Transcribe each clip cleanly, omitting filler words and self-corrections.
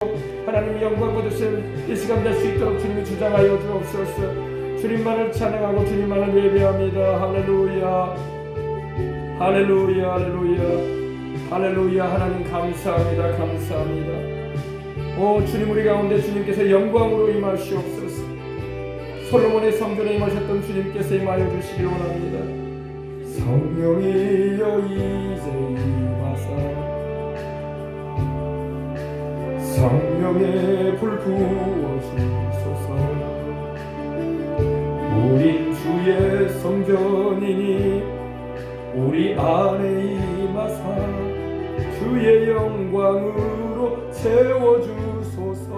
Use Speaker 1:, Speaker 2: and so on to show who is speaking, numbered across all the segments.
Speaker 1: 하나님 영광 받으신 이 시간 될 수 있도록 주님이 주장하여 주옵소서. 주님만을 찬양하고 주님만을 예배합니다. 할렐루야 할렐루야 할렐루야 할렐루야. 하나님 감사합니다. 감사합니다. 오 주님, 우리 가운데 주님께서 영광으로 임하시옵소서. 솔로몬의 성전에 임하셨던 주님께서 임하여 주시기 원합니다. 성령이여 이제 임하사 성령의 불 부어주소서. 우린 주의 성전이니 우리 안에 임하사 주의 영광으로 채워주소서.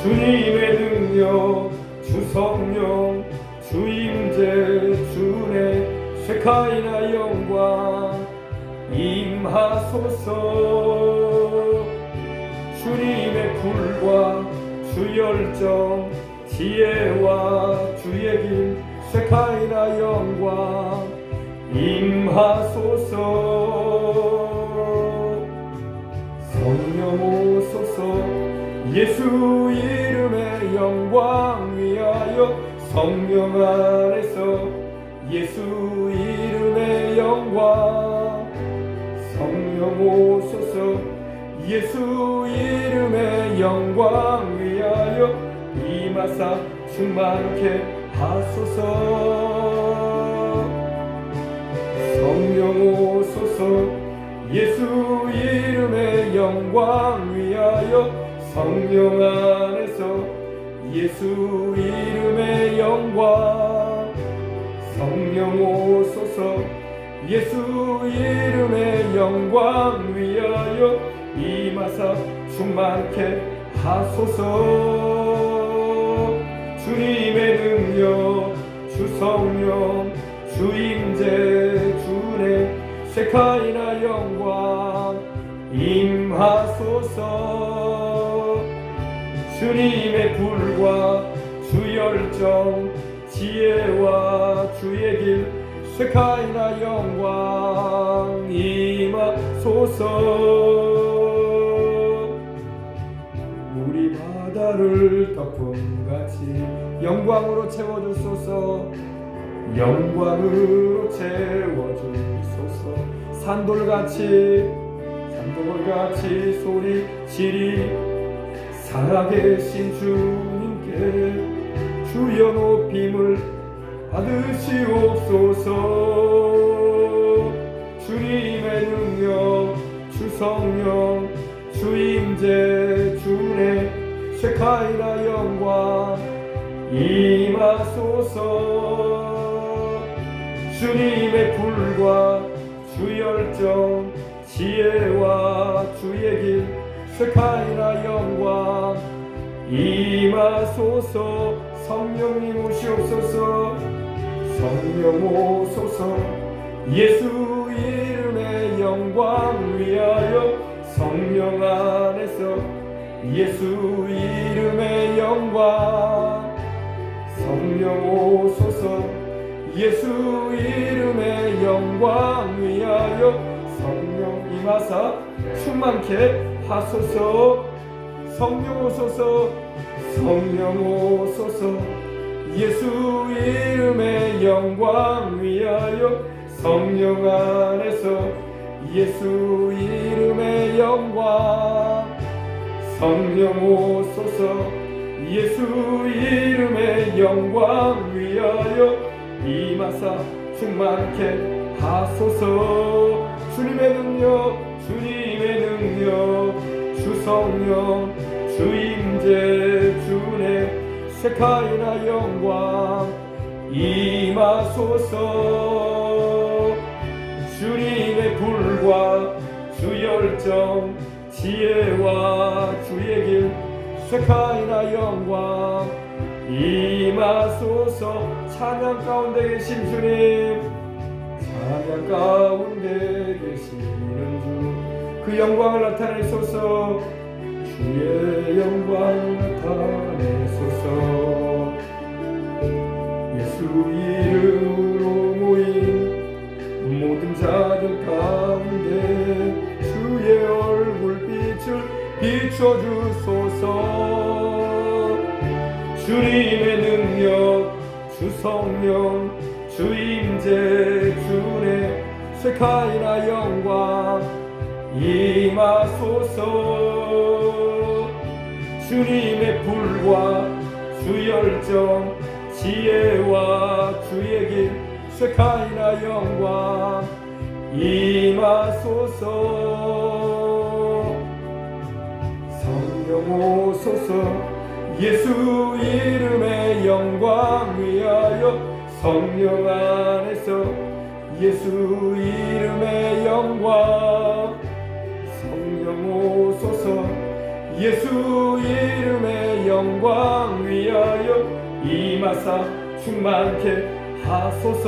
Speaker 1: 주님의 능력 주 성령 주 임재 주의 쉐카이나 영광 임하소서. 주님의 불과 주 열정 지혜와 주의 길 쉐카이나 영광 임하소서. 성령 오소서. 예수 이름의 영광 위하여 성령 안에서 예수 이름의 영광. 성령 오소서. 예수 이름의 영광 위하여 임하사 충만케 하소서. 성령 오소서. 예수 이름의 영광 위하여 성령 안에서 예수 이름의 영광. 성령 오소서. 예수 이름의 영광 위하여 임하사 충만케 하소서. 주님의 능력 주 성령 주 임재 주의 쉐카이나 영광 임하소서. 주님의 불과 주 열정 지혜와 주의 길 쉐카이나 영광 임하소서. 우리 바다를 덮음같이 영광으로 채워주소서. 영광으로 채워주소서. 산돌같이 소리 지리 살아계신 주님께 주여 높임을 받으시옵소서. 주님의 능력 주 성령 주 임재 주의 쉐카이나 영광 임하소서. 주님의 불과 주 열정 지혜와 주의 길 쉐카이나 영광 임하소서. 성령님 오시옵소서. 성령 오소서. 예수 이름의 영광 위하여 성령 안에서 예수 이름의 영광. 성령 오소서. 예수 이름의 영광 위하여 성령 임하사 충만케 하소서. 성령 오소서. 성령 오소서. 예수 이름의 영광 위하여 성령 안에서 예수 이름의 영광. 성령 오소서. 예수 이름의 영광 위하여 임하사 충만케 하소서. 주님의 능력 주 성령 주 임재 주의 쉐카이나 영광 임하소서. 주님의 불과 주 열정 지혜와 주의 길 쉐카이나 영광 임하소서. 찬양 가운데 계신 주님, 찬양 가운데 계시는 주, 그 영광을 나타내소서. 주의 영광 나타내소서. 예수 이름으로 모인 모든 자들 가운데 주의 얼굴빛을 비춰주소서. 주님의 능력 주 성령 주 임재 주의 세카이나 영광 임하소서. 주님의 불과 주 열정 지혜와 주의 길 세카이나 영광 임하소서. 성령 오소서. 예수 이름의 영광 위하여 성령 안에서 예수 이름의 영광. 성령 오소서. 예수 이름의 영광 위하여 임하사 충만케 하소서.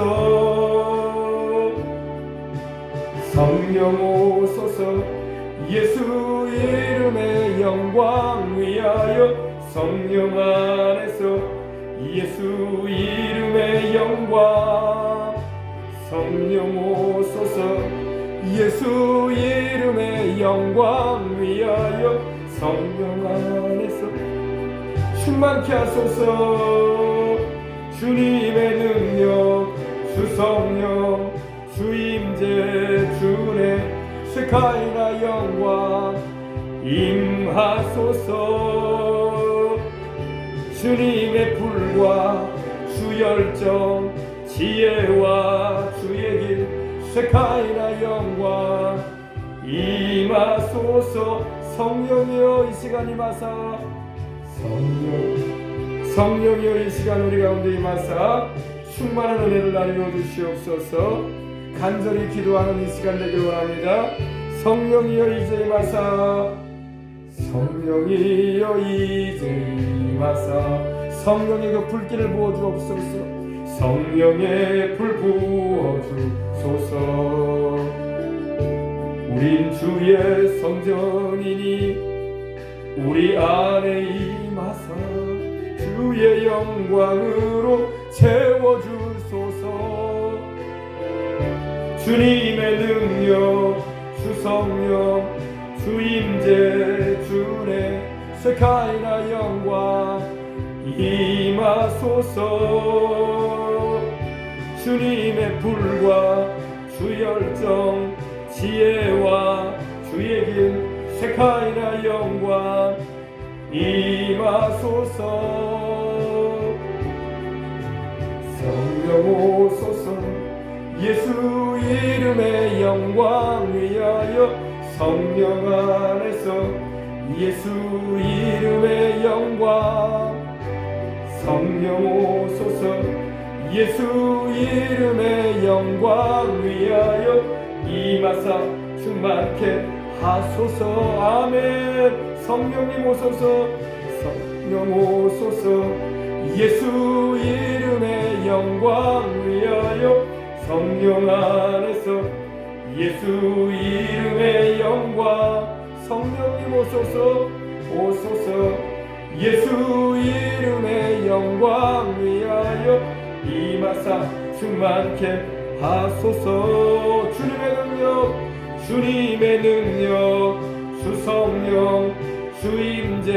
Speaker 1: 성령 오소서. 예수 이름의 영광 위하여 성령 안에서 예수 이름의 영광. 성령 오소서. 예수 이름의 영광 위하여 성령 안에서 충만케 하소서. 주님의 능력 주 성령 주 임재 주의 세카이나 영광 임하소서. 주님의 불과 주 열정 지혜와 주의 길 세카이나 영광 임하소서. 성령이여 이 시간 임하사 성령이여 이 시간 우리 가운데 임하사 충만한 은혜를 나누어 주시옵소서. 간절히 기도하는 이 시간 되길 원합니다. 성령이여 이제 임하사 성령이여 이제 임하사 성령의 그 불길을 부어주옵소서. 성령의 불 부어주소서. 우린 주의 성전이니 우리 안에 임하사 주의 영광으로 채워주소서. 주님의 능력 주 성령 주 임재 주의 세카이나 영광 임하소서. 주님의 불과 주 열정 지혜와 주의 길 세카이나 영광 임하소서. 성령 오소서. 예수 이름의 영광 위하여 성령 안에서 예수 이름의 영광. 성령 오소서. 예수 이름의 영광 위하여 임하사 충만케 하소서. 아멘. 성령님 오소서. 성령 오소서. 예수 이름의 영광 위하여 성령 안에서 예수 이름의 영광. 성령님 오소서. 오소서. 예수 이름의 영광 위하여 임하사 충만케 하소서. 주님의 능력 주님의 능력 주 성령 주 임재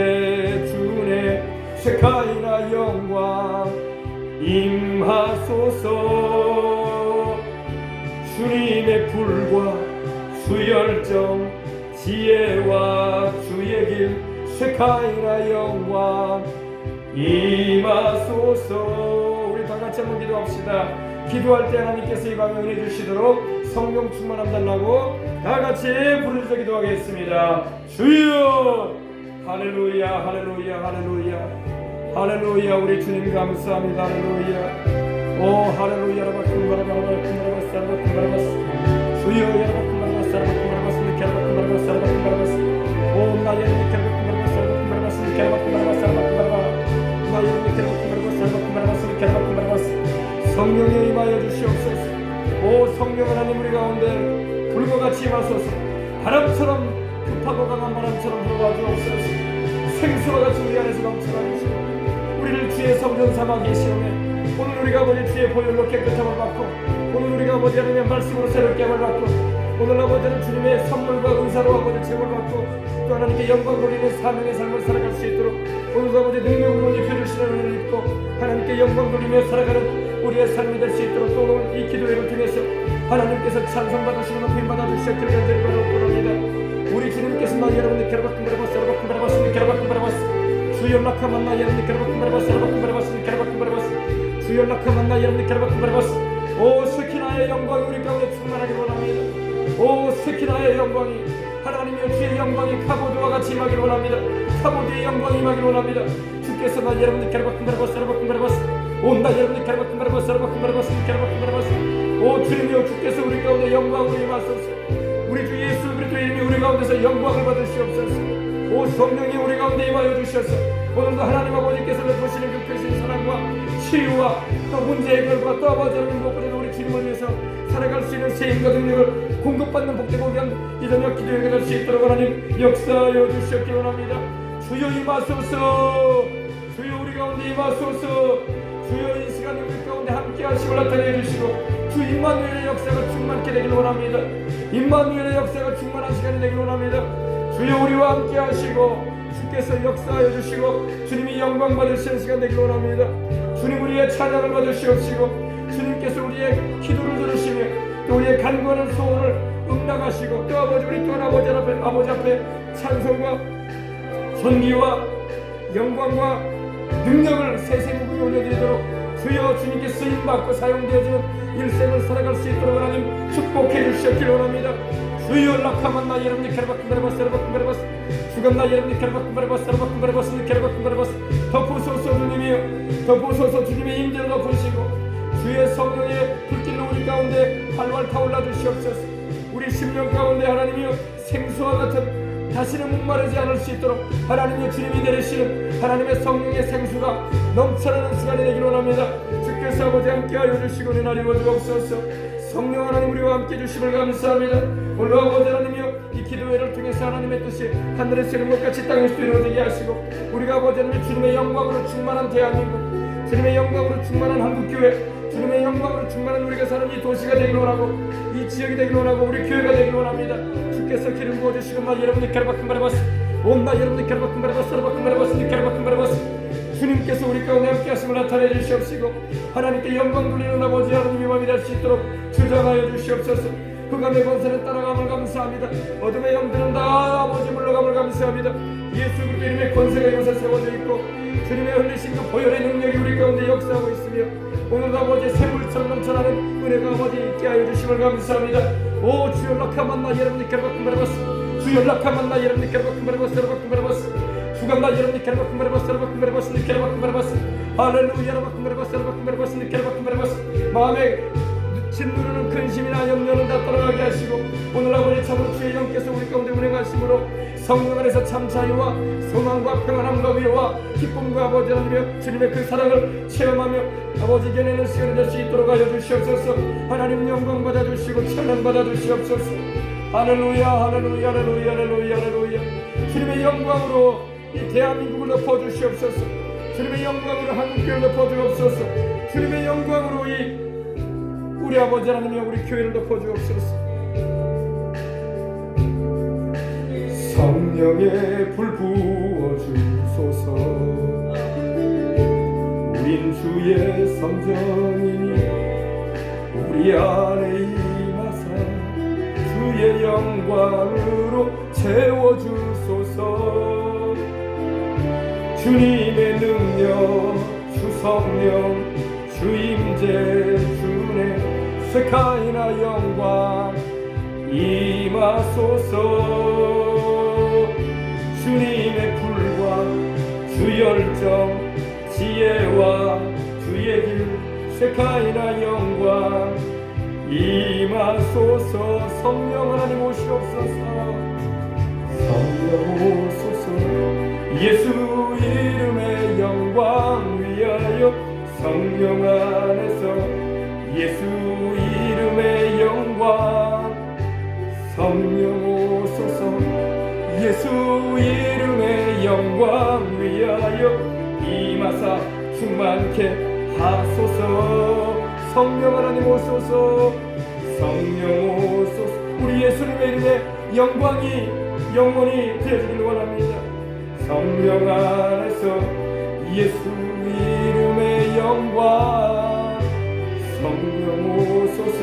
Speaker 1: 주의 세카이나 영광 임하소서. 주님의 불과 주 열정 지혜와 주의 길 세카이나 영광 임하소서. 우리 다같이 한번 기도합시다. 기도할 때 하나님께서 이 밤에 은혜 주시도록 성령 충만함 달라고 다같이 부르짖어 기도하겠습니다. 주여. 할렐루야 할렐루야 할렐루야 할렐루야. 우리 주님 감사합니다. 할렐루야. 오 할렐루야. 라바쿤바라바라바라바라바라바스 주여 야라바쿤바라바라바라바라바스 르케라바쿤바라바라바라바스 오 나의 르케라바쿤바라바라바라바스 르케라바쿤바라바라바라바스 나의 르케라바쿤바라바라바스 르케라바쿤바라바스. 성령에 임하여 주시옵소서. 오 성령 하나님 우리 가운데 불과 같이 임하소서. 바람처럼 급하고 강한 바람처럼 불어와 주옵소서. 생수와 같이 우리 안에서 넘쳐나 주시고 우리를 주의 성전 삼아 계시오매. 오늘 우리가 아버지 주의 보혈로 깨끗함을 받고 오늘 우리가 아버지 하나님의 말씀으로 새롭게 함을 받고 오늘 아버지는 주님의 선물과 은사로 아버지 제공을 받고 또 하나님께 영광 돌리는 사명의 삶을 살아갈 수 있도록 오늘도 아버지 능력으로 입혀주시는 은혜를 입고 하나님께 영광 돌리며 살아가는 우리의 삶이 될 수 있도록 또 오늘 이 기도회를 통해서 하나님께서 찬송받으시고 높임 받아주시옵기를 간절히 바라옵니다. 우리 주님께서 나 여러분들 게라바큰 바라바스 여러바큰 바라바스 게라바큰 바라바스 주 연락하 만나 여러분들 게라바큰 바라바스 여러바큰 바라바스 게라바큰 바라바스 주 연락하 만나 여러분들 게라바큰 바라바스 오 스키나의 영광이 우리 가운데 충만하기 원합니다. 오 스키나의 영광이 하나님의 주의 영광이 카보드와 같이 임하기를 원합니다. 카보드의 영광이 임하기를 원합니다. 주께서 나 여러분들 게라바큰 바라바스 여러바큰 바라바스 온나 여러분들 게라바큰 바라바스 여러바큰 바라바스 게라바큰 바라바스 오 주님이여 주께서 우리 가운데 영광으로 임하소서. 우리 주 예수 그리스도의 이름이 우리 가운데서 영광을 받으시옵소서. 오 성령이 우리 가운데 임하여 주셔서 오늘도 하나님 아버지께서 베푸시는 그 크신 사랑과 치유와 또 문제 해결과 또 아버지 하나님 무엇보다도 우리 주님을 위해서 살아갈 수 있는 세임과 능력을 공급받는 복되고 귀한 이 저녁 기도회가 될 수 있도록 하나님 역사하여 주시옵기 원합니다. 주여 임하소서. 주여 우리 가운데 임하소서. 주여 이 시간에 우리 가운데 함께 하시고 나타내 주시고 주 임마누엘의 역사가 충만케 되길 원합니다. 임마누엘의 역사가 충만한 시간이 되길 원합니다. 주여 우리와 함께 하시고 주께서 역사하여 주시고 주님이 영광 받으시는 시간 되길 원합니다. 주님 우리의 찬양을 받으시옵시고 주님께서 우리의 기도를 들으시며 또 우리의 간구하는 소원을 응답하시고 또 아버지 우리 또한 아버지 앞에 찬송과 존귀와 영광과 능력을 세세무궁히 올려드리도록 주여 주님께 쓰임받고 사용되어지는 일생을 살아갈 수 있도록 하나님 축복해 주시옵기를 원합니다. 주여 라카만나 여러분들 게라바큰 바라바스 여러바큰 바라바스 주간나 여러분들 게라바큰 바라바스 여러바큰 바라바스 게라바큰 바라바스 덮으소서 주님이여 덮으소서 주님의 임재를 덮으시고 주의 성령의 불길로 우리 가운데 활활 타올라 주시옵소서. 우리 심령 가운데 하나님이여 생수와 같은 다시는 목마르지 않을 수 있도록 하나님의 주님이 내리시는 하나님의 성령의 생수가 넘쳐나는 시간이 되기를 원합니다. 주께서 아버지 함께하여 주시고 은혜하여 주옵소서. 성령 하나님 우리와 함께 주심을 감사합니다. 오늘 아버지 하나님이여 이 기도회를 통해서 하나님의 뜻이 하늘에서 이룬 것 같이 땅에서도 이루어지게 하시고 우리가 아버지 하나님 주님의 영광으로 충만한 대한민국 주님의 영광으로 충만한 한국교회 주님의 영광으로 충만한 우리가 사는 이 도시가 되기를 원하고 이 지역이 되기를 원하고 우리 교회가 되기를 원합니다. 주께서 기름 부어주시고 나 여러분들 게라바큰 바라바스 온나 여러분들 게라바큰 바라바스 여러바큰 바라바스 게라바큰 바라바스 주님께서 우리 가운데 함께 하심을 나타내 주시옵시고 하나님께 영광 돌리는 아버지 하나님이 마음이 될 수 있도록 주장하여 주시옵소서. 흑암의 권세는 따라감을 감사합니다. 어둠의 영들은 다 아버지 물러감을 감사합니다. 예수 그리스도 이름의 권세가 이곳에 세워져 있고 주님의 흘리신 그 보혈의 능력이 우리 가운데 역사하고 있으며 오늘도 아버지 샘물처럼 넘쳐나는 은혜가 아버지 있게 하여 주심을 감사합니다. 오 주 연락하만나 여러분들 게라바큰 바라바스 주 연락하만나 여러분들 게라바큰 바라바스 여러바큰 바라바스 주간나 여러분들 게라바큰 바라바스 여러바큰 바라바스 게라바큰 바라바스 할렐루야 여러바큰 바라바스 여러바큰 바라바스 게라바큰 바라바스 마음에 짓누르는 근심이나 염려는 다 떠나가게 하시고 오늘 아버지 참으로 주의 영께서 우리 가운데 운행하심으로 성령 안에서 참 자유와 소망과 평안함과 위로와 기쁨과 아버지 하나님의 주님의 그 사랑을 체험하며 아버지 견내는 시간이 될 수 있도록 하여 주시옵소서. 하나님 영광 받아주시고 찬양 받아주시옵소서. 할렐루야 할렐루야 할렐루야 할렐루야 할렐루야 주님의 영광으로 이 대한민국을 덮어주시옵소서. 주님의 영광으로 한국교회를 덮어주옵소서. 주님의 영광으로 우리 아버지 하나님이 우리 교회를 덮어주옵소서. 성령의 불 부어주소서. 우린 주의 성전이니 우리 안에 임하사 주의 영광으로 채워주소서. 주님의 능력 주 성령 주 임재 주의 세카이나 영광 임하소서. 주님의 불과 주 열정 지혜와 주의 길 세카이나 영광 임하소서. 성령 하나님 오시옵소서. 성령 오소서. 예수 이름의 영광 위하여 성령 안에서 예수 이름의 영광 성령 오소서. 예수 이름의 영광 위하여 임하사 충만케 하소서. 성령 하나님 오소서. 성령 오소서. 우리 예수 이름의 영광이 영원히 되어지길 원합니다. 성령 안에서 예수 이름의 영광, 성령 오소서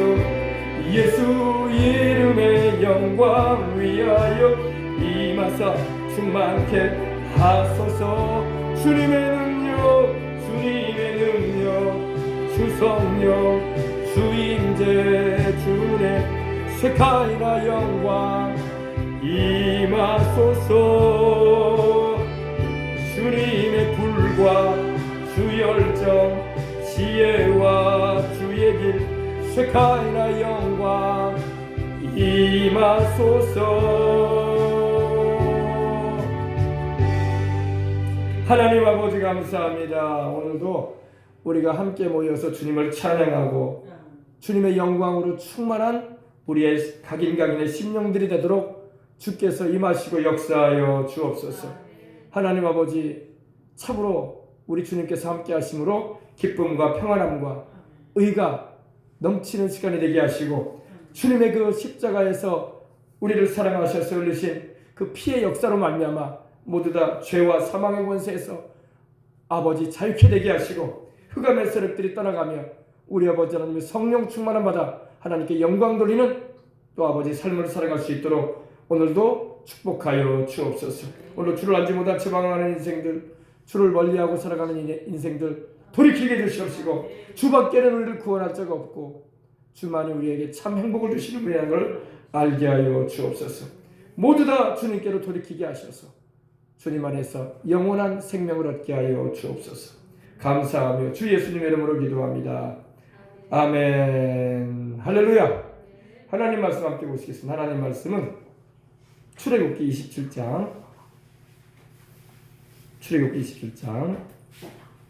Speaker 1: 예수 이름의 영광 위하여 임하사 충만케 하소서. 주님의 능력, 주님의 능력, 주 성령, 주 임재, 주의 세카이나 영광 임하소서. 주님의 불과 주 열정, 지혜와 주의 길 세카이나 영광 임하소서. 하나님 아버지 감사합니다. 오늘도 우리가 함께 모여서 주님을 찬양하고 주님의 영광으로 충만한 우리의 각인의 심령들이 되도록 주께서 임하시고 역사하여 주옵소서. 하나님 아버지, 참으로 우리 주님께서 함께 하심으로 기쁨과 평안함과 의가 넘치는 시간이 되게 하시고, 주님의 그 십자가에서 우리를 사랑하셔서 흘리신 그 피의 역사로 말미암아 모두 다 죄와 사망의 권세에서 아버지 자유케 되게 하시고, 흑암의 세력들이 떠나가며 우리 아버지 하나님의 성령 충만함 받아 하나님께 영광 돌리는 또 아버지 삶을 살아갈 수 있도록 오늘도 축복하여 주옵소서. 오늘 주를 알지 못한 채 방황하는 인생들, 주를 멀리하고 살아가는 인생들 돌이키게 해주시옵시고, 주밖에는 우리를 구원할 자가 없고 주만이 우리에게 참 행복을 주시는 분이라는 걸 알게 하여 주옵소서. 모두 다 주님께로 돌이키게 하셔서 주님 안에서 영원한 생명을 얻게 하여 주옵소서. 감사하며 주 예수님의 이름으로 기도합니다. 아멘. 할렐루야. 하나님 말씀 함께 보시겠습니다. 하나님 말씀은 출애굽기 27장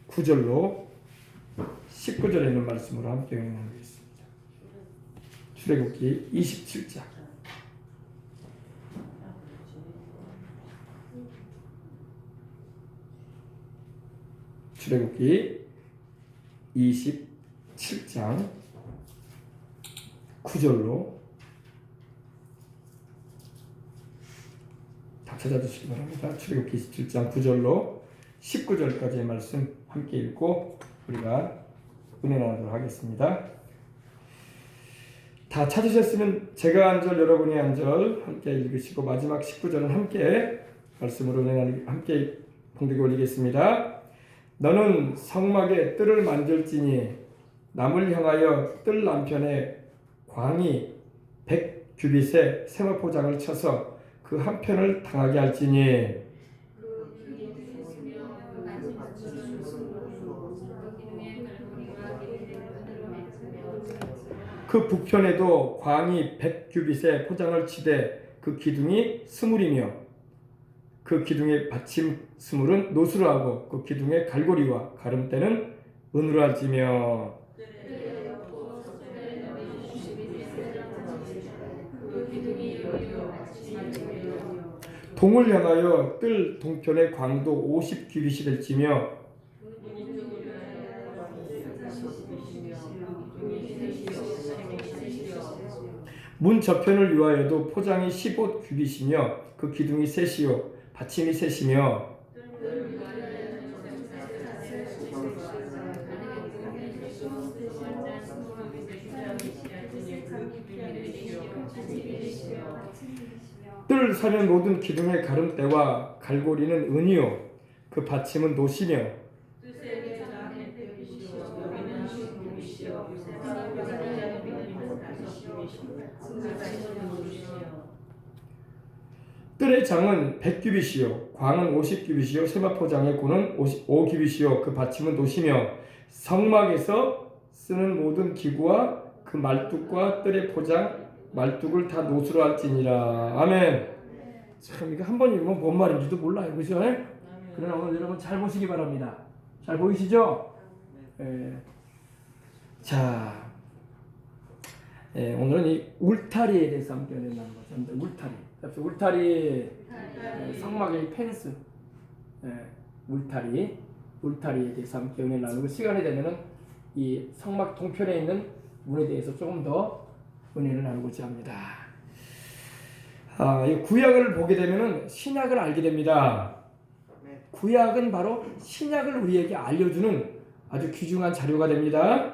Speaker 1: 9절로 19절에 있는 말씀으로 함께 나누겠습니다. 출애굽기 27장 출애굽기 27장 9절로 다 찾아주시기 바랍니다. 출애굽기 27장 9절로 19절까지의 말씀 함께 읽고 우리가 은혜 나누도록 하겠습니다. 다 찾으셨으면 제가 한 절 여러분이 한 절 함께 읽으시고 마지막 19절은 함께 말씀으로 은혜 나누기 함께 봉독해 올리겠습니다. 너는 성막에 뜰을 만들지니 남을 향하여 뜰 남편에 광이 100규빗의 세마포장을 쳐서 그 한편을 당하게 할지니 그 북편에도 광이 100규빗의 포장을 치되 그 기둥이 스물이며 그 기둥의 받침 스물은 노수로 하고 그 기둥의 갈고리와 가름대는 은으로 할지며 동을 향하여 뜰 동편의 광도 50규빗이 될지며 문 저편을 위하여도 포장이 15규빗이며 그 기둥이 셋이요 받침이 셋이며 뜰 사면 모든 기둥의 가름대와 갈고리는 은이요 그 받침은 노시며 뜰의 장은 100규빗이요 광은 50규빗이요 세마포장의 고는 55규빗이요 그 받침은 노시며 성막에서 쓰는 모든 기구와 그 말뚝과 뜰의 포장 말뚝을 다 노수로 할지니라. 아멘. 참 이거 한 번 읽으면 뭔 말인지도 몰라요, 그죠? 그러나 오늘 여러분 잘 보시기 바랍니다. 잘 보이시죠? 자, 오늘은 이 울타리에 대해서 함께 나누는 거죠. 울타리, 성막의 펜스, 울타리에 대해서 함께 은혜 나누고 시간이 되면은 이 성막 동편에 있는 문에 대해서 조금 더 은혜를 나누고자 합니다. 이 구약을 보게 되면은 신약을 알게 됩니다. 구약은 바로 신약을 우리에게 알려주는 아주 귀중한 자료가 됩니다.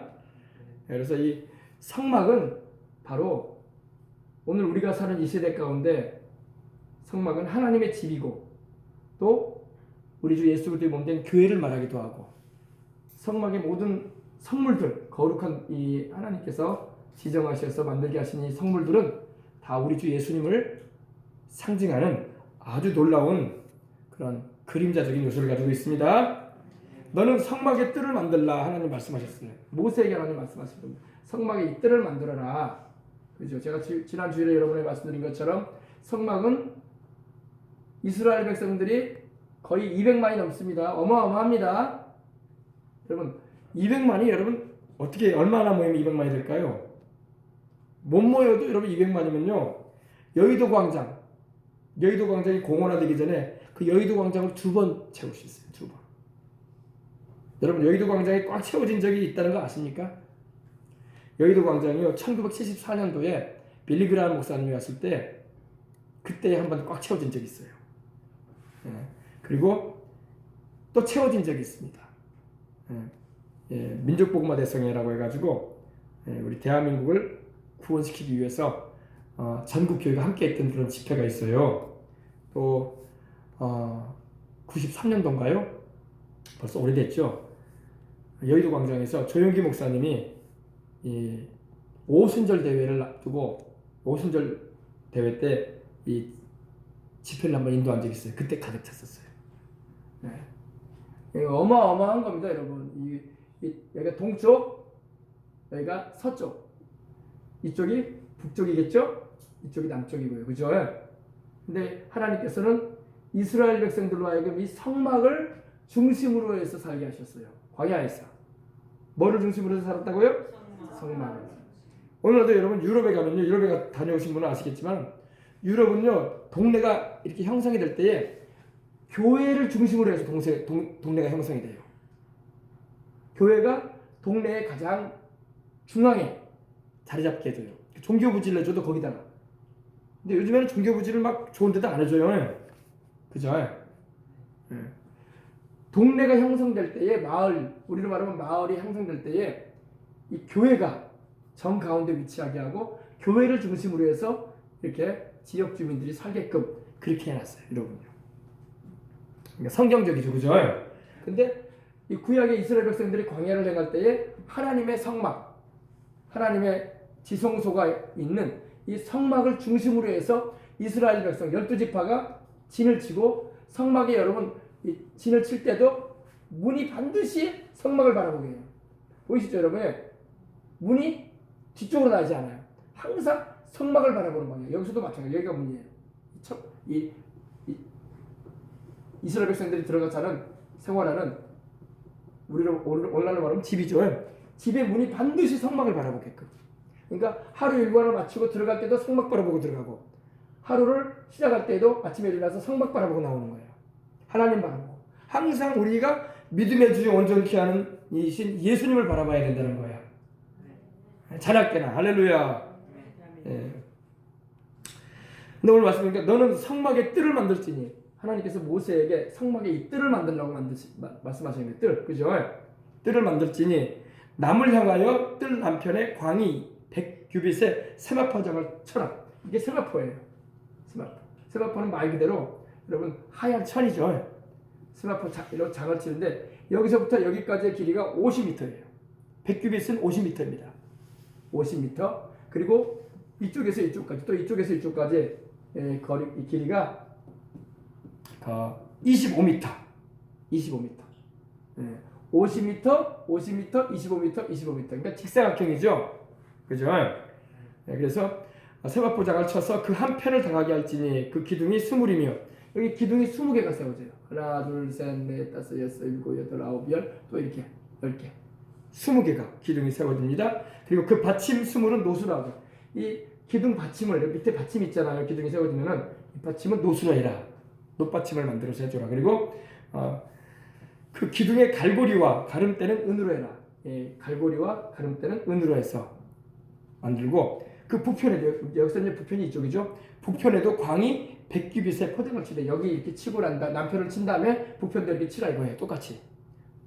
Speaker 1: 그래서 이 성막은 바로 오늘 우리가 사는 이 세대 가운데 성막은 하나님의 집이고 또 우리 주 예수 그리스도의 몸된 교회를 말하기도 하고 성막의 모든 성물들 거룩한 이 하나님께서 지정하셔서 만들게 하신 이 성물들은 다 우리 주 예수님을 상징하는 아주 놀라운 그런 그림자적인 요소를 가지고 있습니다. 너는 성막의 뜰을 만들라 하나님 말씀하셨어요. 모세에게 하나님 말씀하셨습니다. 성막의 이 뜰을 만들어라. 그죠? 제가 지난 주일에 여러분에게 말씀드린 것처럼 성막은 이스라엘 백성들이 거의 200만이 넘습니다. 어마어마합니다. 여러분 200만이 여러분 어떻게 얼마나 모이면 200만이 될까요? 못 모여도 여러분 200만이면요 여의도 광장이 공원화되기 전에 그 여의도 광장을 2번 채울 수 있어요. 2번. 여러분 여의도 광장이 꽉 채워진 적이 있다는 거 아십니까? 여의도 광장이요 1974년도에 빌리그라함 목사님이 왔을 때 그때 한번 꽉 채워진 적이 있어요. 그리고 또 채워진 적이 있습니다. 민족복음화 대성회라고 해가지고 우리 대한민국을 구원시키기 위해서 전국 교회가 함께했던 그런 집회가 있어요. 또 93년도인가요? 벌써 오래됐죠. 여의도 광장에서 조영기 목사님이 이 오순절 대회를 앞두고 오순절 대회 때 이 집회를 한번 인도한 적이 있어요. 그때 가득 찼었어요. 어마어마한 겁니다, 여러분. 여기가 동쪽, 여기가 서쪽, 이쪽이 북쪽이겠죠? 이쪽이 남쪽이고요, 그죠? 근데 하나님께서는 이스라엘 백성들로 하여금 이 성막을 중심으로 해서 살게 하셨어요. 광야에서. 뭐를 중심으로 해서 살았다고요? 성막을. 오늘도 여러분 유럽에 가면요, 유럽에 다녀오신 분은 아시겠지만 유럽은요 동네가 이렇게 형성이 될 때에 교회를 중심으로 해서 동네가 형성이 돼요. 교회가 동네의 가장 중앙에 자리 잡게 해줘요. 종교부지를 해줘도 거기다가. 근데 요즘에는 종교부지를 막 좋은 데도 안 해줘요. 그죠? 동네가 형성될 때에 마을, 우리로 말하면 마을이 형성될 때에 이 교회가 정 가운데 위치하게 하고 교회를 중심으로 해서 이렇게 지역 주민들이 살게끔 그렇게 해놨어요. 여러분요. 그러니까 성경적이죠. 그죠? 근데 이 구약의 이스라엘 백성들이 광야를 행할 때에 하나님의 성막, 하나님의 지성소가 있는 이 성막을 중심으로 해서 이스라엘 백성 12지파가 진을 치고 성막에 여러분 이 진을 칠 때도 문이 반드시 성막을 바라보게 해요. 보이시죠 여러분? 문이 뒤쪽으로 나지 않아요. 항상 성막을 바라보는 방향. 여기서도 마찬가지예요. 여기가 문이에요. 이스라엘 백성들이 들어가 사는 생활하는 우리로 오늘날로 말하면 집이죠. 집의 문이 반드시 성막을 바라보게끔. 그러니까 하루 일과를 마치고 들어갈 때도 성막 바라보고 들어가고 하루를 시작할 때도 아침에 일어나서 성막 바라보고 나오는 거예요. 하나님 바라보고. 항상 우리가 믿음의 주요 온전케 하는 이신 예수님을 바라봐야 된다는 거예요. 자나깨나 할렐루야. 예. 근데 오늘 말씀드리니까 너는 성막의 뜰을 만들지니 하나님께서 모세에게 성막의 이 뜰을 만들라고 말씀하시는 뜰, 그죠? 뜰을 만들지니 남을 향하여 뜰 한편에 광이 100규빗의 세마포장을 쳐라. 이게 세마포예요. 세마포는 말 그대로 여러분 하얀 천이죠. 세마포 장을 치는데 여기서부터 여기까지의 길이가 50m예요. 100규빗은 50m입니다. 50m. 그리고 이쪽에서 이쪽까지 또 이쪽에서 이쪽까지 거리 이 길이가 25m. 25m. 50m, 50m, 25m, 25m. 그러니까 직사각형이죠. 그죠? 그래서 세마포 장을 쳐서 그 한 편을 당하게 할지니 그 기둥이 20이며 여기 기둥이 20개가 세워져요. 하나, 둘, 셋, 넷, 다섯, 여섯, 일곱, 여덟, 아홉, 열, 또 이렇게 10개. 20개가 기둥이 세워집니다. 그리고 그 받침 20은 노수라고. 이 기둥 받침을 밑에 받침 있잖아요. 기둥이 세워지면은 이 받침은 노수로 해라. 높받침을 만들어서 해줘라. 그리고 그 기둥의 갈고리와 가름대는 은으로 해라. 갈고리와 가름대는 은으로 해서 만들고 그 북편에도 여기서 이제 북편이 이쪽이죠. 북편에도 광이 100규빗의 포장을 치되 여기 이렇게 치고 난다. 남편을 친 다음에 북편도 이렇게 치라 이거예요. 똑같이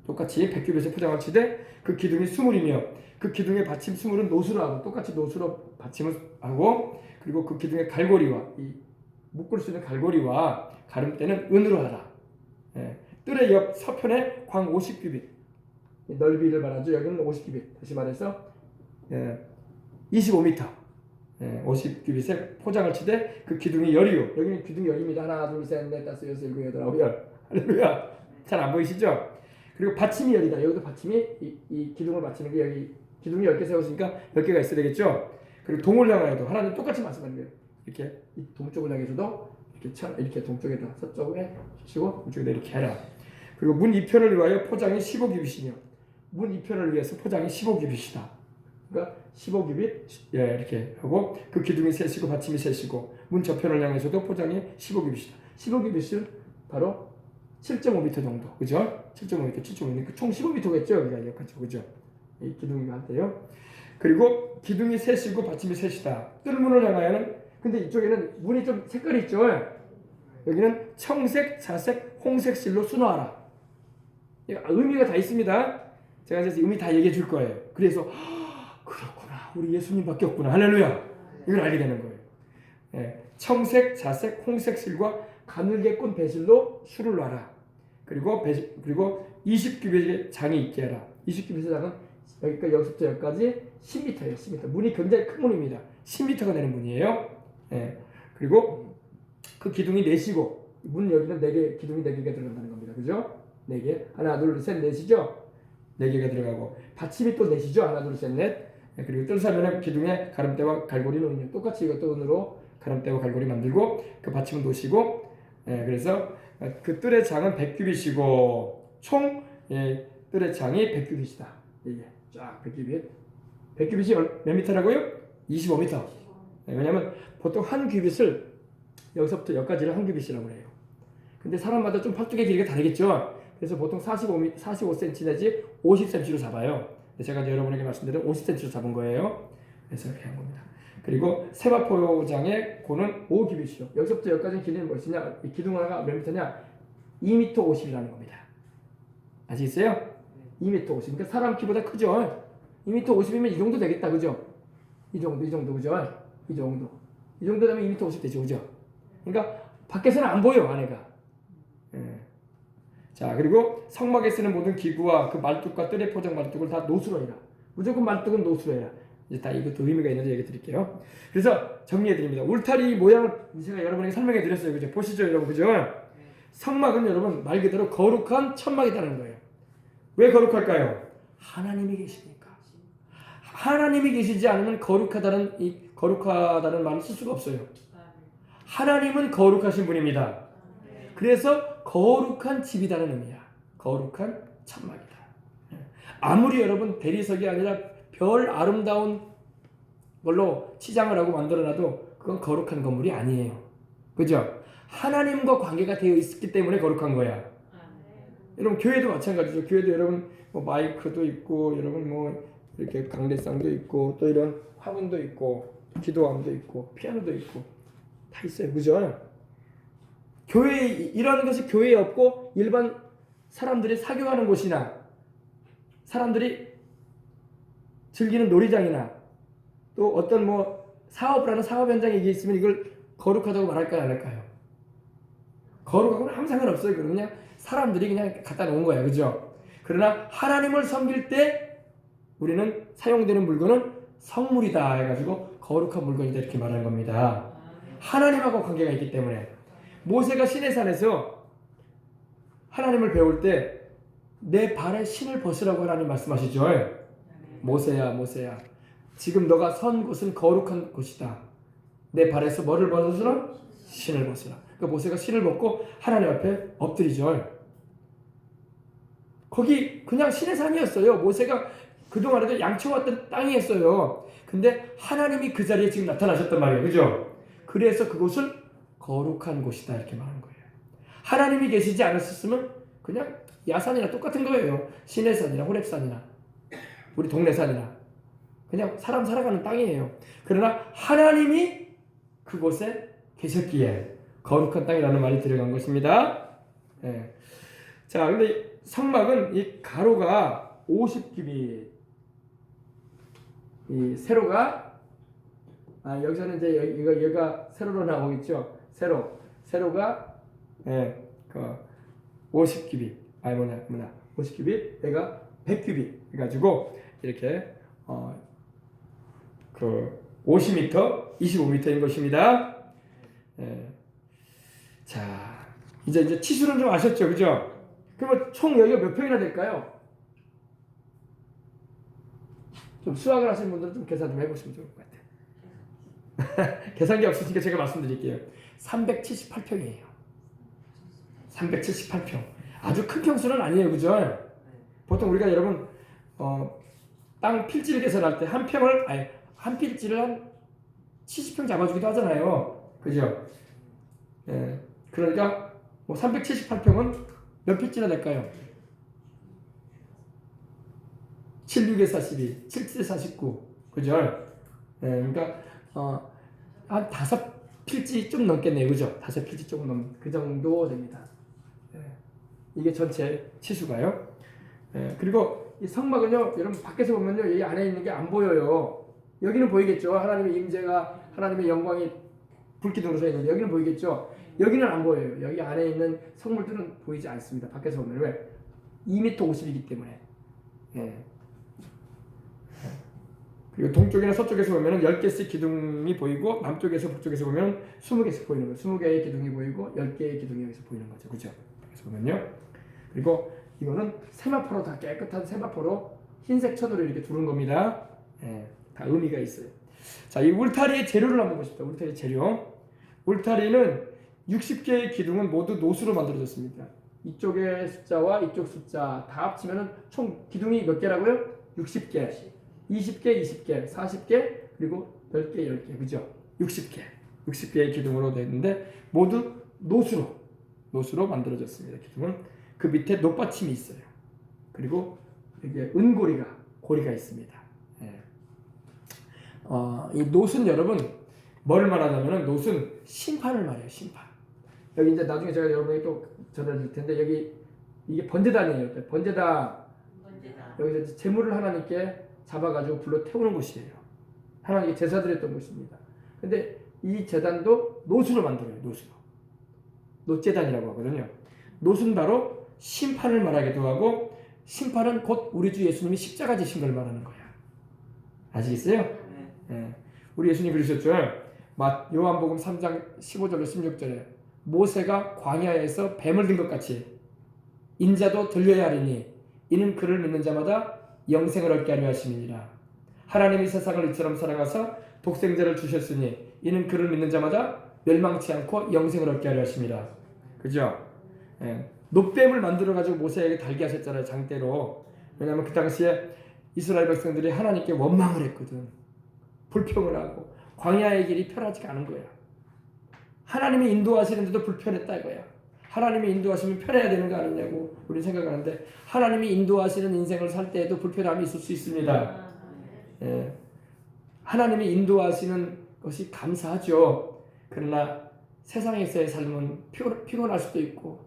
Speaker 1: 100규빗의 포장을 치되 그 기둥이 수물이며 그 기둥의 받침 수물은 노수로 하고 똑같이 노수로 받침을 하고 그리고 그 기둥의 갈고리와 이 묶을 수 있는 갈고리와 가름대는 은으로 하라. 예. 뜰의 옆 서편에 광 50규빗 넓이를 말하죠. 여기는 50규빗 다시 말해서 25m 50규빗의 포장을 치되 그 기둥이 열이요. 여기는 기둥이 열입니다. 하나 둘 셋 넷 다섯 여섯 일곱 여덟 아홉 열. 할렐루야. 잘 안 보이시죠? 그리고 받침이 열이다. 여기도 받침이 이 기둥을 받치는 게 여기 기둥이 10개 세웠으니까 10개가 있어야 되겠죠. 그리고 동을 향하여도 하나님 똑같이 말씀하는 거예요. 이렇게 이 동쪽을 향해서도 이렇게 동쪽에다 서쪽에 치고 동쪽에다 이렇게 해라. 그리고 문 이편을 위하여 포장이 15규빗이며 문 이편을 위해서 포장이 15규빗이다. 그러니까 15규빗 이렇게 하고 그 기둥이 셋이고 받침이 셋이고 문 저편을 향해서도 포장이 15규빗이다. 15규빗은 바로 7.5m 정도, 그죠? 7.5m, 총 15m겠죠? 여기가 이렇게 그죠? 이 기둥이 한테요. 그리고 기둥이 셋이고 받침이 셋이다. 뜰문을 향하여는 근데 이쪽에는 문이 좀 색깔이 있죠? 여기는 청색, 자색, 홍색 실로 수놓아라. 의미가 다 있습니다. 제가 이제 의미 다 얘기해 줄 거예요. 그래서 그렇구나. 우리 예수님밖에 없구나. 할렐루야. 이걸 알게 되는 거예요. 청색, 자색, 홍색 실과 가늘게 꼰 배실로 수를 놔라. 그리고 20규빗의 장이 있게 하라. 20규빗의 장은 여기서부터 여기까지 10m예요. 10m. 문이 굉장히 큰 문입니다. 10m가 되는 문이에요. 그리고 그 기둥이 4시고 문 여기는 4개 기둥이 4개가 들어간다는 겁니다. 그죠? 4개. 하나 둘 셋 넷이죠. 4개가 들어가고 받침이 또 4시죠. 하나 둘 셋 넷. 그리고 뜰사면은 기둥에 가름대와 갈고리는 은이요. 똑같이 이것도 은으로 가름대와 갈고리 만들고 그 받침은 노시고 그래서 그 뜰의 장은 100규빗이고 총 뜰의 장이 100규빗이다. 이게 쫙 100규빗. 100규빗이 몇 미터라고요? 25m. 왜냐하면 보통 한 규빗을 여기서부터 여기까지를 한 규빗이라고 해요. 근데 사람마다 좀 팔뚝의 길이가 다르겠죠. 그래서 보통 45cm 내지 50cm로 잡아요. 제가 이제 여러분에게 말씀드린 50cm로 잡은 거예요. 그래서 이렇게 한 겁니다. 그리고 세마포장의 고는 5규빗이요. 여기서부터 여기까지는 길이는 무엇이냐? 이 기둥 하나가 몇 미터냐? 2m 50이라는 겁니다. 아시겠어요? 2m 50. 그러니까 사람 키보다 크죠? 2m 50이면 이 정도 되겠다. 그죠? 이 정도, 그죠? 이 정도 되면 2m 50 되죠. 그죠? 그러니까 밖에서는 안 보여, 안에가. 자, 그리고 성막에 쓰는 모든 기구와 그 말뚝과 뜰의 포장 말뚝을 다 노수로 해라. 무조건 말뚝은 노수로 해라. 이제 다 이것도 의미가 있는데 얘기 드릴게요. 그래서 정리해 드립니다. 울타리 모양을 제가 여러분에게 설명해 드렸어요. 그죠? 보시죠, 여러분. 그죠? 성막은 여러분 말 그대로 거룩한 천막이라는 거예요. 왜 거룩할까요? 하나님이 계시니까. 하나님이 계시지 않으면 거룩하다는 말을 쓸 수가 없어요. 하나님은 거룩하신 분입니다. 그래서 거룩한 집이라는 의미야. 거룩한 천막이다. 아무리 여러분 대리석이 아니라 별 아름다운 걸로 치장을 하고 만들어놔도 그건 거룩한 건물이 아니에요. 그죠? 하나님과 관계가 되어 있기 때문에 거룩한 거야. 여러분 교회도 마찬가지죠. 교회도 여러분 뭐 마이크도 있고 여러분 뭐 이렇게 강대상도 있고 또 이런 화분도 있고 기도함도 있고 피아노도 있고 다 있어요. 그죠? 교회 이런 것이 교회에 없고 일반 사람들이 사교하는 곳이나 사람들이 즐기는 놀이장이나 또 어떤 뭐 사업을 하는 사업 현장에 이게 있으면 이걸 거룩하다고 말할까요, 안 할까요? 거룩하고는 아무 상관없어요. 그냥 사람들이 그냥 갖다 놓은 거예요. 그죠? 그러나 하나님을 섬길 때 우리는 사용되는 물건은 성물이다 해가지고 거룩한 물건이다 이렇게 말하는 겁니다. 하나님하고 관계가 있기 때문에 모세가 시내산에서 하나님을 배울 때 내 발에 신을 벗으라고 하나님 말씀하시죠. 모세야 지금 너가 선 곳은 거룩한 곳이다. 내 발에서 뭐를 벗으라? 신을 벗으라. 그러니까 모세가 신을 벗고 하나님 앞에 엎드리죠. 거기 그냥 시내산이었어요. 모세가 그동안에도 양쳐왔던 땅이었어요. 근데 하나님이 그 자리에 지금 나타나셨단 말이에요. 그죠? 그래서 그곳은 거룩한 곳이다 이렇게 말하는 거예요. 하나님이 계시지 않았으면 그냥 야산이나 똑같은 거예요. 시내산이나 호렙산이나 우리 동네 산이나 그냥 사람 살아가는 땅이에요. 그러나 하나님이 그곳에 계셨기에 거룩한 땅이라는 말이 들어간 것입니다. 예. 자, 근데 성막은 이 가로가 50규빗, 이 세로가 여기서는 이제 여기가 세로로 나오겠죠. 세로가 예, 그 50규빗, 50규빗, 얘가 100규빗 해가지고 이렇게 그 50m, 25m인 것입니다. 예. 자, 이제 치수는 좀 아셨죠, 그죠? 그러면 총 여기가 몇 평이나 될까요? 좀 수학을 하시는 분들은 좀 계산 좀 해보시면 좋을 것 같아요. 계산기 없으시니까 제가 말씀드릴게요. 378평이에요. 378평. 아주 큰 평수는 아니에요, 그죠? 보통 우리가 여러분 땅 필지를 계산할 때 한 필지를 한 70평 잡아주기도 하잖아요, 그죠? 예. 그러니까 뭐 378평은 몇 필지나 될까요? 7, 6에 42, 7, 7에 49, 그죠? 예, 그러니까 한 5필지 좀 넘겠네요, 그죠? 5필지 조금 넘, 그 정도 됩니다. 예, 이게 전체 치수가요. 예, 그리고 이 성막은요, 여러분 밖에서 보면요, 이 안에 있는 게 안 보여요. 여기는 보이겠죠? 하나님의 임재가, 하나님의 영광이 불기둥으로 서 있는데 여기는 보이겠죠? 여기는 안 보여요. 여기 안에 있는 성물들은 보이지 않습니다. 밖에서 보면. 왜? 2m 50이기 때문에. 예. 그리고 동쪽이나 서쪽에서 보면 10개씩 기둥이 보이고 남쪽에서 북쪽에서 보면 20개씩 보이는 거예요. 20개의 기둥이 보이고 10개의 기둥이 여기서 보이는 거죠. 그죠? 그래서 보면요. 그리고 이거는 세마포로 다 깨끗한 세마포로 흰색 천으로 이렇게 두른 겁니다. 예. 다 의미가 있어요. 자, 이 울타리의 재료를 한번 보십시다. 울타리 재료. 울타리는 60개의 기둥은 모두 노수로 만들어졌습니다. 이쪽의 숫자와 이쪽 숫자 다 합치면은 총 기둥이 몇 개라고요? 60개, 20개, 20개, 40개, 그리고 10개, 10개, 그죠? 60개의 기둥으로 되는데 모두 노수로 만들어졌습니다. 기둥은 그 밑에 높받침이 있어요. 그리고 여기에 고리가 있습니다. 예. 이 노수는 여러분 뭘 말하냐면은 노수는 심판을 말해요. 심판. 여기 이제 나중에 제가 여러분에게 또 전해드릴 텐데 여기 이게 번제단이에요. 번제단. 여기서 제물을 하나님께 잡아가지고 불러 태우는 곳이에요. 하나님께 제사 드렸던 곳입니다. 근데 이 제단도 노수로 만들어요. 노제단이라고 하거든요. 노수는 바로 심판을 말하기도 하고 심판은 곧 우리 주 예수님이 십자가 지신 걸 말하는 거야. 아시겠어요? 네. 우리 예수님이 그러셨죠. 요한복음 3장 15절로 16절에 모세가 광야에서 뱀을 든 것 같이 인자도 들려야 하리니 이는 그를 믿는 자마다 영생을 얻게 하려 하심이니라. 하나님이 세상을 이처럼 사랑하사 독생자를 주셨으니 이는 그를 믿는 자마다 멸망치 않고 영생을 얻게 하려 하심이라. 그죠? 예. 노뱀을 만들어가지고 모세에게 달게 하셨잖아요. 장대로. 왜냐하면 그 당시에 이스라엘 백성들이 하나님께 원망을 했거든. 불평을 하고 광야의 길이 편하지가 않은 거야. 하나님이 인도하시는데도 불편했다 이거야. 하나님이 인도하시면 편해야 되는 거 아니냐고 우리 생각하는데 하나님이 인도하시는 인생을 살 때에도 불편함이 있을 수 있습니다. 예. 하나님이 인도하시는 것이 감사하죠. 그러나 세상에서의 삶은 피곤할 수도 있고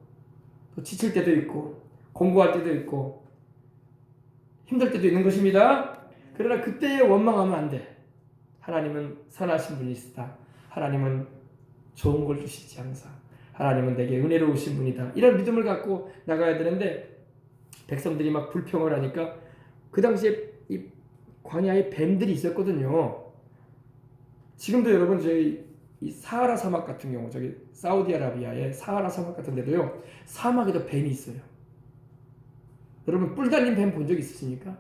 Speaker 1: 또 지칠 때도 있고 공부할 때도 있고 힘들 때도 있는 것입니다. 그러나 그때에 원망하면 안 돼. 하나님은 선하신 분이시다. 하나님은 좋은 걸 주시지 항상. 하나님은 내게 은혜로우신 분이다. 이런 믿음을 갖고 나가야 되는데 백성들이 막 불평을 하니까 그 당시에 이 광야에 뱀들이 있었거든요. 지금도 여러분 저희 이 사하라 사막 같은 경우 저기 사우디아라비아의 사하라 사막 같은 데도요. 사막에도 뱀이 있어요. 여러분 뿔 달린 뱀 본 적 있으십니까?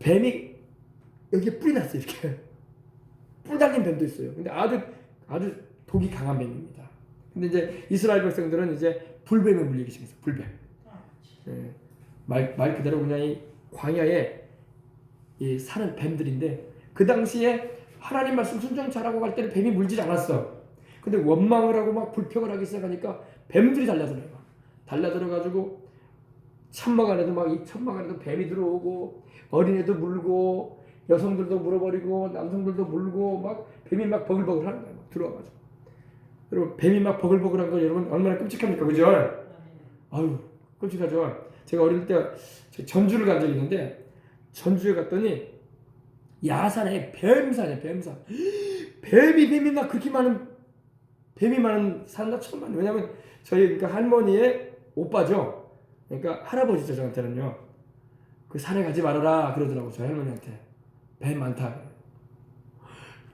Speaker 1: 뱀이 여기에 뿔이 났어요. 이렇게 뿔 달린 뱀도 있어요. 근데 아주 독이 강한 뱀입니다. 근데 이제 이스라엘 백성들은 이제 불뱀에 물리기 시작했어요. 불뱀. 예, 말 그대로 그냥 이 광야에 이 사는 뱀들인데 그 당시에 하나님 말씀 순종 잘하고 갈 때는 뱀이 물질 않았어. 근데 원망을 하고 막 불평을 하기 시작하니까 뱀들이 달려들어요. 달려들어가지고 천막 안에도 막 이 천막 안에도 뱀이 들어오고 어린애도 물고 여성들도 물어버리고 남성들도 물고 막 뱀이 막 버글버글 하는 거야. 막 들어와가지고. 여러분 뱀이 막 버글버글한 거 여러분 얼마나 끔찍합니까, 그죠? 아유 끔찍하죠. 제가 어릴 때 전주를 간 적이 있는데 전주에 갔더니 야산에 뱀산이야, 뱀산. 뱀이 나 그렇게 많은 뱀이 많은 산나 처음 봤네. 왜냐면 저희 그러니까 할머니의 오빠죠. 그러니까 할아버지죠, 저한테는요. 그 산에 가지 말아라 그러더라고, 저희 할머니한테. 뱀 많다.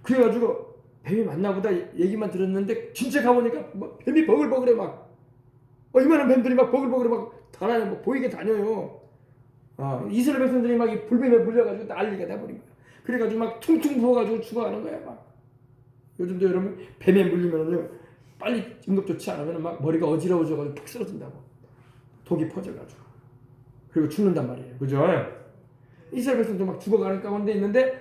Speaker 1: 그래가지고 뱀이 많나 보다 얘기만 들었는데 진짜 가보니까 막 뱀이 버글버글해 막. 이만한 뱀들이 막 버글버글 막 다녀요. 막 보이게 다녀요. 이스라엘 백성들이 막 이 불뱀에 물려가지고 난리가 돼버린 거야. 그래가지고 막 퉁퉁 부어가지고 죽어가는 거야 막. 요즘도 여러분 뱀에 물리면은요 빨리 응급 조치 안 하면 막 머리가 어지러워져가지고 푹 쓰러진다고. 독이 퍼져가지고. 그리고 죽는단 말이에요. 그죠? 이스라엘 백성도 막 죽어가는 가운데 있는데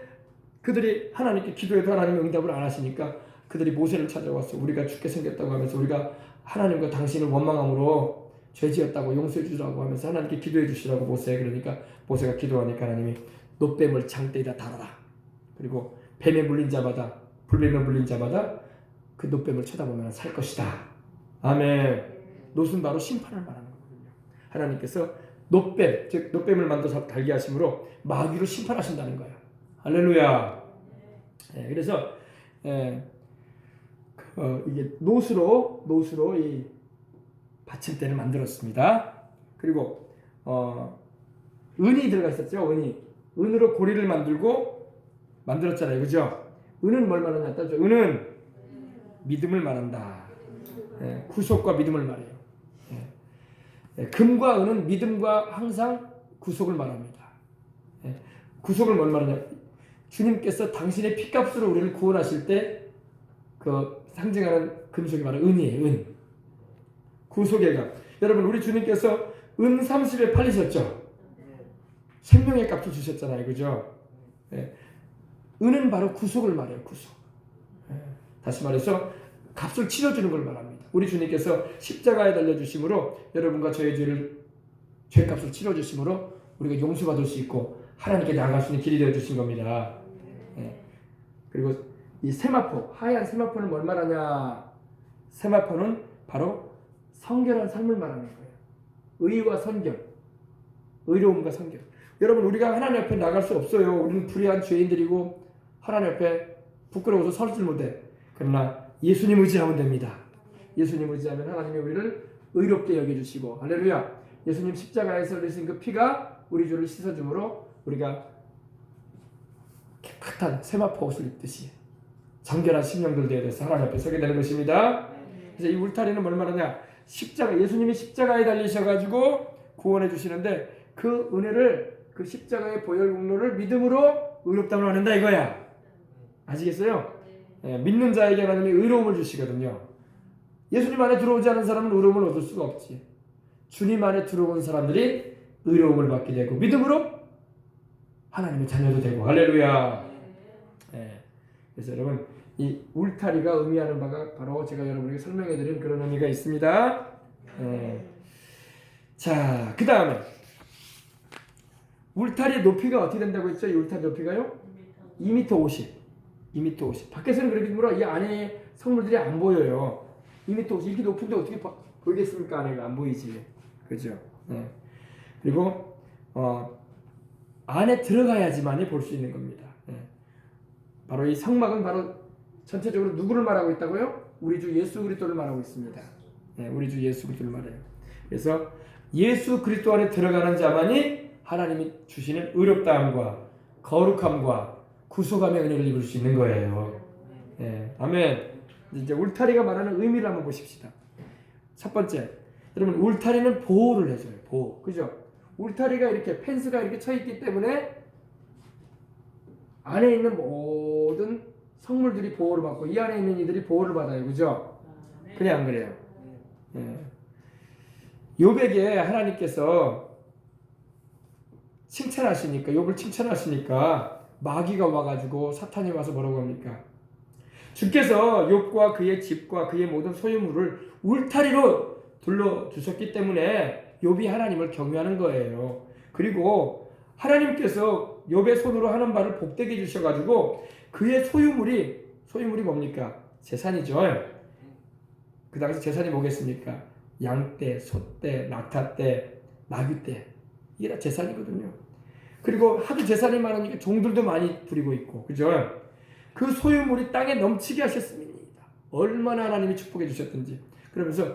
Speaker 1: 그들이 하나님께 기도해도 하나님이 응답을 안 하시니까 그들이 모세를 찾아왔어. 우리가 죽게 생겼다고 하면서 우리가 하나님과 당신을 원망함으로 죄지었다고 용서해 주라고 하면서 하나님께 기도해 주시라고 모세. 그러니까 모세가 기도하니까 하나님이 놋뱀을 장대에다 달아라. 그리고 뱀에 물린 자마다 불뱀에 물린 자마다 그 놋뱀을 쳐다보면 살 것이다. 아멘. 놋은 바로 심판을 말하는 거거든요. 하나님께서 놋뱀, 즉 놋뱀을 만들어서 달게 하심으로 마귀로 심판하신다는 거야. 할렐루야. 그래서 이게 놋으로 이 받침대를 만들었습니다. 그리고 은이 들어가 있었죠. 은으로 고리를 만들었잖아요. 그죠? 은은 뭘 말하냐 따져. 은은 믿음을 말한다. 구속과 믿음을 말해요. 금과 은은 믿음과 항상 구속을 말합니다. 구속을 뭘 말하냐? 주님께서 당신의 피값으로 우리를 구원하실 때 그 상징하는 금속이 바로 은이에요. 은. 구속의 값. 여러분 우리 주님께서 은 30에 팔리셨죠? 생명의 값을 주셨잖아요. 그죠? 은은 바로 구속을 말해요. 구속. 다시 말해서 값을 치러주는 걸 말합니다. 우리 주님께서 십자가에 달려주심으로 여러분과 저의 죄값을 치러주심으로 우리가 용서받을 수 있고 하나님께 나아갈 수 있는 길이 되어주신 겁니다. 그리고 이 세마포, 하얀 세마포는 뭘 말하냐? 세마포는 바로 성결한 삶을 말하는 거예요. 의와 선결, 의로움과 선결. 여러분 우리가 하나님 앞에 나갈 수 없어요. 우리는 불의한 죄인들이고 하나님 앞에 부끄러워서 서질 못해. 그러나 예수님 의지하면 됩니다. 예수님 의지하면 하나님이 우리를 의롭게 여겨주시고, 할렐루야. 예수님 십자가에서 흘리신 그 피가 우리 죄를 씻어주므로 우리가 깨끗한 세마포 옷을 입듯이 정결한 심령들 되어 돼서 하나님 앞에 서게 되는 것입니다. 그래서 이 울타리는 뭘 말하냐? 십자가, 예수님이 십자가에 달리셔가지고 구원해 주시는데 그 은혜를, 그 십자가의 보혈 공로를 믿음으로 의롭다고 하는다 이거야. 아시겠어요? 믿는 자에게 하나님이 의로움을 주시거든요. 예수님 안에 들어오지 않은 사람은 의로움을 얻을 수가 없지. 주님 안에 들어온 사람들이 의로움을 받게 되고 믿음으로 하나님의 자녀도 되고. 할렐루야. 그래서 여러분 이 울타리가 의미하는 바가 바로 제가 여러분에게 설명해 드린 그런 의미가 있습니다. 자, 그 다음에 울타리의 높이가 어떻게 된다고 했죠? 이 울타리 높이가요? 2m 50. 2m 50. 밖에서는 그렇게 물어 이 안에 성물들이 안 보여요. 2m 50. 이렇게 높은데 어떻게 보이겠습니까? 안에가 안 보이지. 그죠? 그리고 안에 들어가야지만이 볼 수 있는 겁니다. 바로 이 성막은 바로 전체적으로 누구를 말하고 있다고요? 우리 주 예수 그리스도를 말하고 있습니다. 우리 주 예수 그리스도를 말해요. 그래서 예수 그리스도 안에 들어가는 자만이 하나님이 주시는 의롭다함과 거룩함과 구속함의 은혜를 입을 수 있는 거예요. 아멘. 이제 울타리가 말하는 의미를 한번 보십시다. 첫 번째, 여러분 울타리는 보호를 해줘요. 보호, 그죠? 울타리가 이렇게 펜스가 이렇게 쳐 있기 때문에 안에 있는 모든 성물들이 보호를 받고 이 안에 있는 이들이 보호를 받아요. 그죠? 그냥 안 그래요? 욥에게 하나님께서 칭찬하시니까, 욥을 칭찬하시니까 마귀가 와가지고 사탄이 와서 뭐라고 합니까? 주께서 욥과 그의 집과 그의 모든 소유물을 울타리로 둘러주셨기 때문에 욥이 하나님을 경외하는 거예요. 그리고 하나님께서 욥의 손으로 하는 바를 복되게 해주셔가지고 그의 소유물이 뭡니까? 재산이죠. 그 당시 재산이 뭐겠습니까? 양떼, 소떼, 낙타떼, 나귀떼, 이게 다 재산이거든요. 그리고 하도 재산이 많으니까 종들도 많이 부리고 있고, 그죠? 그 소유물이 땅에 넘치게 하셨습니다. 얼마나 하나님이 축복해 주셨든지. 그러면서